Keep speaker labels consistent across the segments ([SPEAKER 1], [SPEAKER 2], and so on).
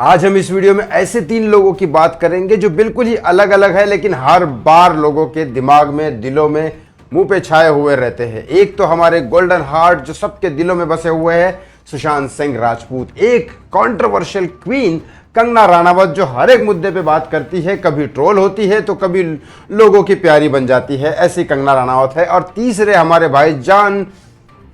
[SPEAKER 1] आज हम इस वीडियो में ऐसे 3 लोगों की बात करेंगे जो बिल्कुल ही अलग अलग है, लेकिन हर बार लोगों के दिमाग में, दिलों में, मुंह पे छाए हुए रहते हैं। एक तो हमारे गोल्डन हार्ट जो सबके दिलों में बसे हुए हैं, सुशांत सिंह राजपूत। एक कंट्रोवर्शियल क्वीन कंगना रनावत जो हर एक मुद्दे पे बात करती है, कभी ट्रोल होती है तो कभी लोगों की प्यारी बन जाती है, ऐसी कंगना रनावत है। और तीसरे हमारे भाई जान,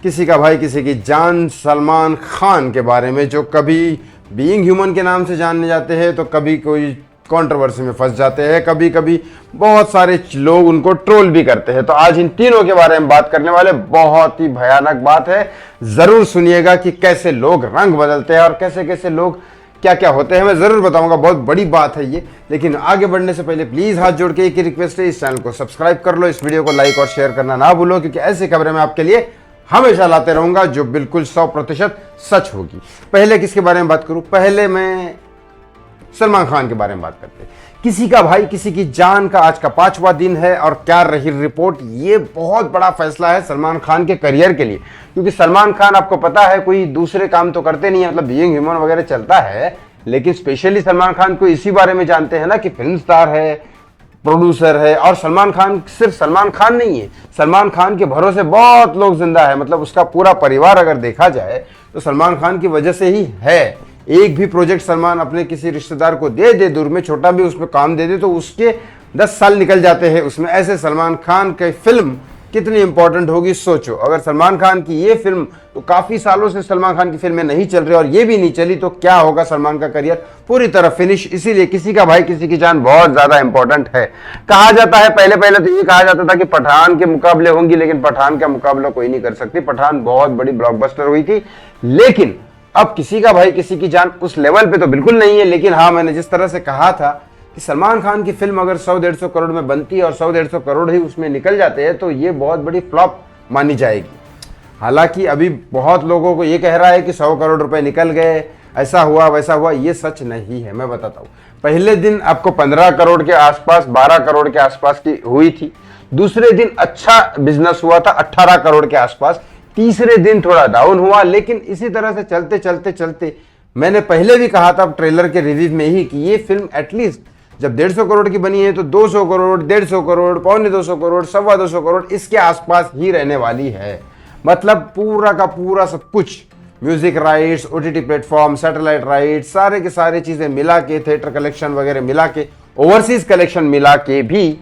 [SPEAKER 1] किसी का भाई किसी की जान, सलमान खान के बारे में, जो कभी बीइंग ह्यूमन के नाम से जानने जाते हैं तो कभी कोई कंट्रोवर्सी में फंस जाते हैं, कभी कभी बहुत सारे लोग उनको ट्रोल भी करते हैं। तो आज इन तीनों के बारे में बात करने वाले, बहुत ही भयानक बात है, जरूर सुनिएगा कि कैसे लोग रंग बदलते हैं और कैसे कैसे लोग क्या क्या होते हैं, मैं जरूर बताऊंगा। बहुत बड़ी बात है ये। लेकिन आगे बढ़ने से पहले प्लीज हाथ जोड़ के एक ही रिक्वेस्ट है, इस चैनल को सब्सक्राइब कर लो, इस वीडियो को लाइक और शेयर करना ना भूलो, क्योंकि ऐसी खबरें मैं आपके लिए हमेशा लाते रहूंगा जो बिल्कुल 100% सच होगी। पहले किसके बारे में बात करूं? पहले मैं सलमान खान के बारे में बात करते हैं। किसी का भाई किसी की जान का आज का 5वां दिन है और क्या रही रिपोर्ट। ये बहुत बड़ा फैसला है सलमान खान के करियर के लिए, क्योंकि सलमान खान आपको पता है कोई दूसरे काम तो करते नहीं है, मतलब बीइंग ह्यूमन वगैरह चलता है, लेकिन स्पेशली सलमान खान को इसी बारे में जानते हैं ना कि फिल्म स्टार है, प्रोड्यूसर है। और सलमान खान सिर्फ सलमान खान नहीं है, सलमान खान के भरोसे बहुत लोग जिंदा है, मतलब उसका पूरा परिवार अगर देखा जाए तो सलमान खान की वजह से ही है। एक भी प्रोजेक्ट सलमान अपने किसी रिश्तेदार को दे दे, दूर में छोटा भी उसमें काम दे दे, तो उसके 10 साल निकल जाते हैं उसमें। ऐसे सलमान खान की फिल्म कितनी इंपॉर्टेंट होगी सोचो। अगर सलमान खान की ये फिल्म, तो काफी सालों से सलमान खान की फिल्में नहीं चल रही और ये भी नहीं चली, तो क्या होगा सलमान का करियर पूरी तरह फिनिश। इसीलिए किसी का भाई किसी की जान बहुत ज्यादा इंपॉर्टेंट है। कहा जाता है, पहले पहले तो ये कहा जाता था कि पठान के मुकाबले होंगी, लेकिन पठान का मुकाबला कोई नहीं कर सकती। पठान बहुत बड़ी ब्लॉकबस्टर हुई थी, लेकिन अब किसी का भाई किसी की जान उस लेवल पे तो बिल्कुल नहीं है। लेकिन हाँ, मैंने जिस तरह से कहा था कि सलमान खान की फिल्म अगर 100-150 करोड़ में बनती है और 100-150 करोड़ ही उसमें निकल जाते हैं, तो ये बहुत बड़ी फ्लॉप मानी जाएगी। हालांकि अभी बहुत लोगों को ये कह रहा है कि 100 करोड़ रुपए निकल गए, ऐसा हुआ वैसा हुआ। ये सच नहीं है, मैं बताता हूँ। पहले दिन आपको 15 करोड़ के आसपास, 12 करोड़ के आसपास की हुई थी। दूसरे दिन अच्छा बिजनेस हुआ था 18 करोड़ के आसपास। तीसरे दिन थोड़ा डाउन हुआ, लेकिन इसी तरह से चलते चलते चलते, मैंने पहले भी कहा था ट्रेलर के रिव्यू में ही कि ये फिल्म एटलीस्ट जब 150 करोड़ की बनी है तो 200 करोड़, 150 करोड़, 250 करोड़, 225 करोड़ इसके आसपास ही रहने वाली है। मतलब पूरा का पूरा सब कुछ, music rights, OTT platform, satellite rights, सारे के सारे चीजें मिला के, थिएटर कलेक्शन वगैरह मिला के, ओवरसीज कलेक्शन मिला के भी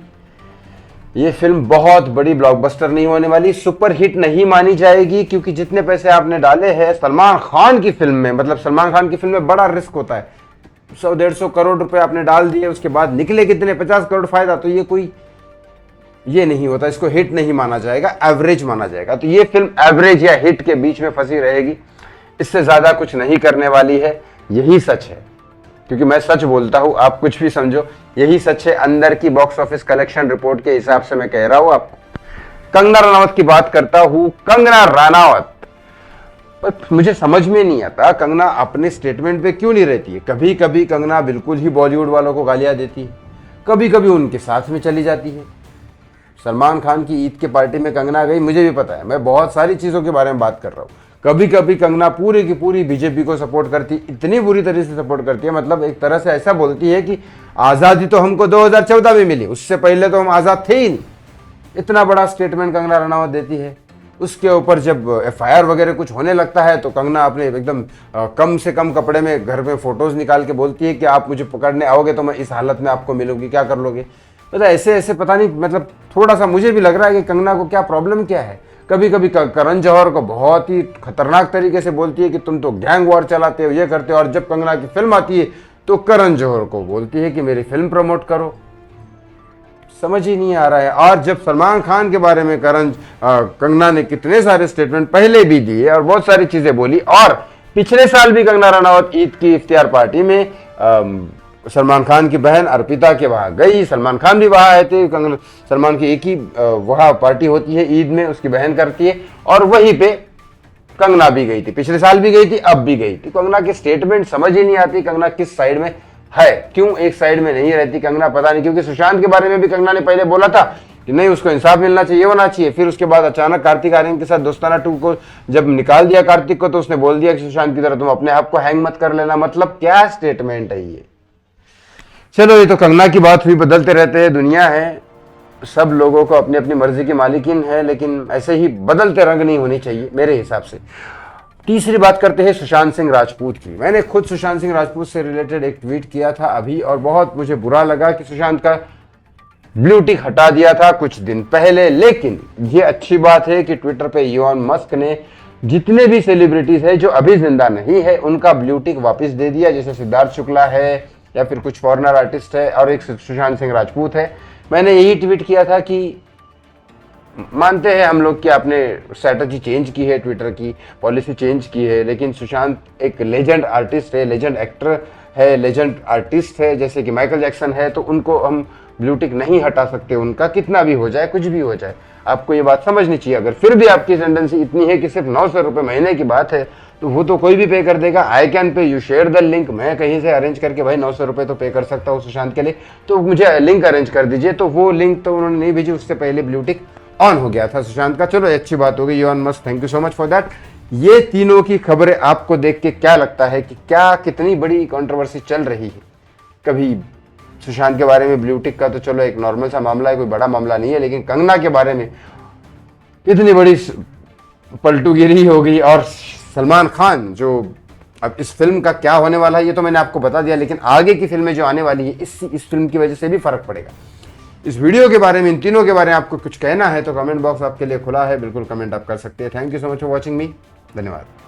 [SPEAKER 1] ये फिल्म बहुत बड़ी ब्लॉकबस्टर नहीं होने वाली, सुपर हिट नहीं मानी जाएगी। क्योंकि जितने पैसे आपने डाले हैं सलमान खान की फिल्म में, मतलब सलमान खान की फिल्म में बड़ा रिस्क होता है। 100-150 करोड़ रुपए आपने डाल दिए, उसके बाद निकले कितने? 50 करोड़ फायदा। तो ये कोई ये नहीं होता, इसको हिट नहीं माना जाएगा, एवरेज माना जाएगा। तो ये फिल्म एवरेज या हिट के बीच में फंसी रहेगी, इससे ज्यादा कुछ नहीं करने वाली है। यही सच है, क्योंकि मैं सच बोलता हूं, आप कुछ भी समझो, यही सच है। अंदर की बॉक्स ऑफिस कलेक्शन रिपोर्ट के हिसाब से मैं कह रहा हूं आपको। कंगना रनावत की बात करता हूं। कंगना रनावत, मुझे समझ में नहीं आता कंगना अपने स्टेटमेंट पे क्यों नहीं रहती है। कभी कभी कंगना बिल्कुल ही बॉलीवुड वालों को गालियां देती है, कभी कभी उनके साथ में चली जाती है। सलमान खान की ईद के पार्टी में कंगना गई, मुझे भी पता है, मैं बहुत सारी चीजों के बारे में बात कर रहा हूँ। कभी कभी कंगना पूरी की पूरी बीजेपी को सपोर्ट करती, इतनी बुरी तरह से सपोर्ट करती है, मतलब एक तरह से ऐसा बोलती है कि आजादी तो हमको 2014 में मिली, उससे पहले तो हम आजाद थे ही नहीं। इतना बड़ा स्टेटमेंट कंगना रनावत देती है। उसके ऊपर जब एफआईआर वगैरह कुछ होने लगता है तो कंगना अपने एकदम कम से कम कपड़े में घर में फोटोज निकाल के बोलती है कि आप मुझे पकड़ने आओगे तो मैं इस हालत में आपको मिलूंगी, क्या कर लोगे? मतलब ऐसे ऐसे पता नहीं, मतलब थोड़ा सा मुझे भी लग रहा है कि कंगना को क्या प्रॉब्लम क्या है। कभी कभी करण जौहर को बहुत ही खतरनाक तरीके से बोलती है कि तुम तो गैंग वॉर चलाते हो, ये करते हो। और जब कंगना की फिल्म आती है तो करण जौहर को बोलती है कि मेरी फिल्म प्रमोट करो। समझ ही नहीं आ रहा है। और जब सलमान खान के बारे में कंगना ने कितने सारे स्टेटमेंट पहले भी दिए और बहुत सारी चीजें बोली, और पिछले साल भी कंगना रनावत ईद की इफ्तियार पार्टी में सलमान खान की बहन अर्पिता के वहां गई, सलमान खान भी वहां आए थे। सलमान की एक ही वहां पार्टी होती है ईद में, उसकी बहन करती है, और वहीं पे कंगना भी गई थी। पिछले साल भी गई थी, अब भी गई थी। कंगना के स्टेटमेंट समझ ही नहीं आती, कंगना किस साइड में है, क्यों एक साइड में नहीं रहती कंगना, पता नहीं। क्योंकि सुशांत के बारे में भी कंगना ने पहले बोला था कि नहीं उसको इंसाफ मिलना चाहिए, होना चाहिए। फिर उसके बाद अचानक कार्तिक आर्यन के साथ दोस्ताना 2 को जब निकाल दिया कार्तिक को, तो उसने बोल दिया कि सुशांत की तरह तुम अपने आप को हैंग मत कर लेना। मतलब क्या स्टेटमेंट है ये। चलो ये तो कंगना की बात हुई, बदलते रहते हैं, दुनिया है, सब लोगों को अपनी अपनी मर्जी की मालिकिन है, लेकिन ऐसे ही बदलते रंग नहीं होनी चाहिए मेरे हिसाब से। तीसरी बात करते हैं सुशांत सिंह राजपूत की। मैंने खुद सुशांत सिंह राजपूत से रिलेटेड एक ट्वीट किया था अभी, और बहुत मुझे बुरा लगा कि सुशांत का ब्लू टिक हटा दिया था कुछ दिन पहले। लेकिन ये अच्छी बात है कि ट्विटर पे इलॉन मस्क ने जितने भी सेलिब्रिटीज है जो अभी जिंदा नहीं है उनका ब्लू टिक वापस दे दिया, जैसे सिद्धार्थ शुक्ला है या फिर कुछ फॉरेनर आर्टिस्ट है और एक सुशांत सिंह राजपूत है। मैंने यही ट्वीट किया था कि मानते हैं हम लोग कि आपने स्ट्रैटेजी चेंज की है, ट्विटर की पॉलिसी चेंज की है, लेकिन सुशांत एक लेजेंड आर्टिस्ट है, लेजेंड एक्टर है, लेजेंड आर्टिस्ट है, जैसे कि माइकल जैक्सन है, तो उनको हम ब्लू टिक नहीं हटा सकते उनका, कितना भी हो जाए, कुछ भी हो जाए। आपको ये बात समझनी चाहिए। अगर फिर भी आपकी टेंडेंसी इतनी है कि सिर्फ 900 रुपये महीने की बात है, तो वो तो कोई भी पे कर देगा। I can pay, you share the link, मैं कहीं से अरेंज करके भाई 900 रुपये तो पे कर सकता हूँ सुशांत के लिए, तो मुझे लिंक अरेंज कर दीजिए। तो वो लिंक तो उन्होंने नहीं भेजी, उससे पहले ब्लू टिक ऑन हो गया था सुशांत का। चलो अच्छी बात हो गई, Elon Musk thank you so much for that. ये तीनों की खबरें आपको देख के क्या लगता है कि क्या कितनी बड़ी कंट्रोवर्सी चल रही है? कभी सुशांत के बारे में ब्लू टिक का तो चलो एक नॉर्मल सा मामला है, कोई बड़ा मामला नहीं है, लेकिन कंगना के बारे में इतनी बड़ी पलटूगिरी हो गई। और सलमान खान, जो अब इस फिल्म का क्या होने वाला है ये तो मैंने आपको बता दिया, लेकिन आगे की फिल्में जो आने वाली है इस फिल्म की वजह से भी फर्क पड़ेगा। इस वीडियो के बारे में, इन तीनों के बारे में आपको कुछ कहना है तो कमेंट बॉक्स आपके लिए खुला है, बिल्कुल कमेंट आप कर सकते हैं। Thank you so much for watching मी, धन्यवाद।